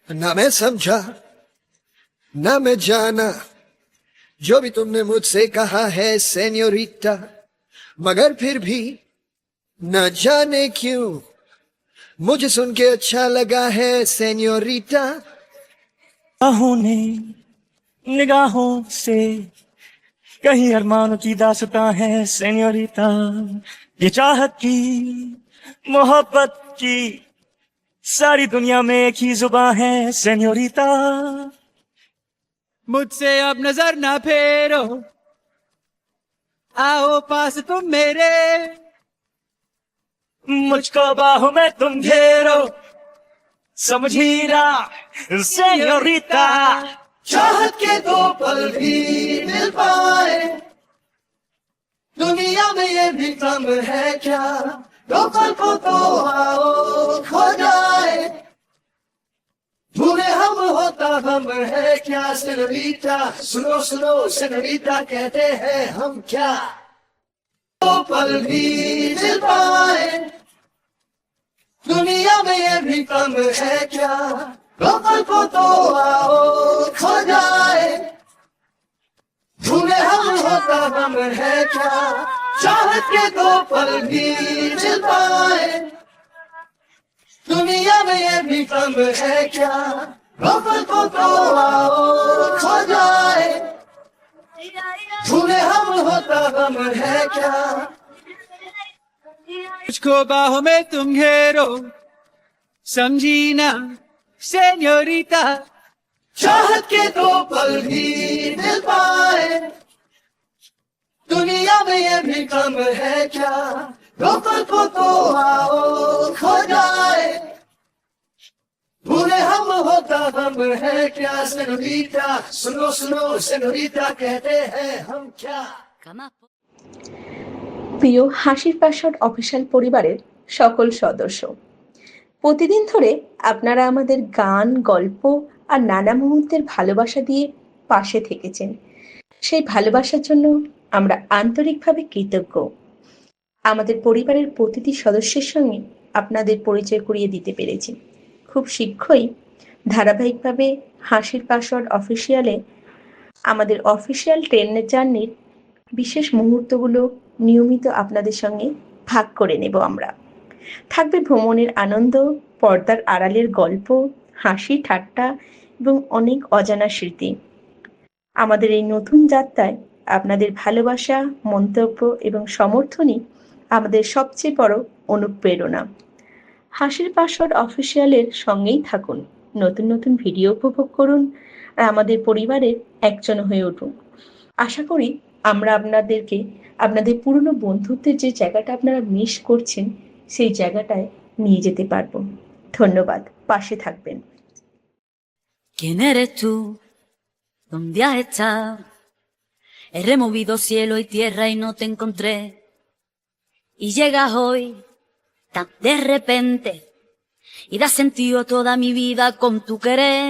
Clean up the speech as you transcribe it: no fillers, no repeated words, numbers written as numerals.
ना मैं समझा ना मैं जाना जो भी तुमने मुझसे कहा है सेन्योरिटा, मगर फिर भी न जाने क्यों मुझे सुन के अच्छा लगा है सेन्योरिटा। निगाहों ने निगाहों से कहीं अरमानों की दास्तां है सेन्योरिटा। ये चाहत की मोहब्बत की सारी दुनिया में एक ही जुबान है सेन्योरिटा। मुझसे अब नजर ना फेरो, आओ पास तुम मेरे, मुझको बाहों में तुम घेरो, समझी ना सेन्योरिटा। चाहत के दो पल भी मिल पाए दुनिया में ये भी कम है क्या, दो पल को तो आओ खो जाए, भूले हम होता हम है क्या सेनोरिटा। सुनो सुनो सेनोरिटा कहते हैं हम क्या, दो पल भी मिल पाए दुनिया में ये भी कम है क्या, दो पल को तो आओ खो जाए, भूले हम होता हम है क्या, चाहत के दो पल भी मिल पाए दुनिया में ये भी कम है क्या, दो पल को तो आओ खो जाए, भूले हम होता हम है क्या। मुझको बाहों में तुम घेरो, समझी ना सेन्योरिटा। चाहत के दो पल भी मिल पाए दुनिया में ये भी कम है क्या, दो पल को तो आओ खो जाए, भूले हम होता हम है क्या सेनोरिटा। सुनो सुनो सेनोरिटा कहते हैं हम क्या। প্রিয় হাসির পাসওয়ার্ড অফিসিয়াল পরিবারের সকল সদস্য, প্রতিদিন ধরে আপনারা আমাদের গান, গল্প আর নানা মুহূর্তের ভালোবাসা দিয়ে পাশে থেকেছেন। সেই ভালোবাসার জন্য আমরা আন্তরিকভাবে কৃতজ্ঞ। আমাদের পরিবারের প্রতিটি সদস্যের সঙ্গে আপনাদের পরিচয় করিয়ে দিতে পেরেছি। খুব শীঘ্রই ধারাবাহিকভাবে হাসির পাসওয়ার্ড অফিসিয়ালে আমাদের অফিসিয়াল ট্রেনের জার্নির বিশেষ মুহূর্তগুলো নিয়মিত আপনাদের সঙ্গে ভাগ করে নেব আমরা। থাকবে ভ্রমণের আনন্দ, পর্দার আড়ালের গল্প, হাসি ঠাট্টা এবং অনেক অজানা স্মৃতি। আমাদের এই নতুন যাত্রায় আপনাদের ভালোবাসা, মন্তব্য এবং সমর্থনই আমাদের সবচেয়ে বড় অনুপ্রেরণা। হাসির পাসওয়ার্ড অফিসিয়ালের সঙ্গেই থাকুন, নতুন নতুন ভিডিও উপভোগ করুন আর আমাদের পরিবারের একজন হয়ে উঠুন। আশা করি আমরা আপনাদেরকে আপনাদের পুরনো বন্ধুত্বের যে জায়গাটা আপনারা মিস করছেন সেই জায়গাটায় নিয়ে যেতে পারবো। ধন্যবাদ, পাশে থাকবেন। ¿Quién eres tú? ¿Dónde has estado? He removido cielo y tierra y no te encontré. Y llegas hoy tan de repente y das sentido a toda mi vida con tu querer.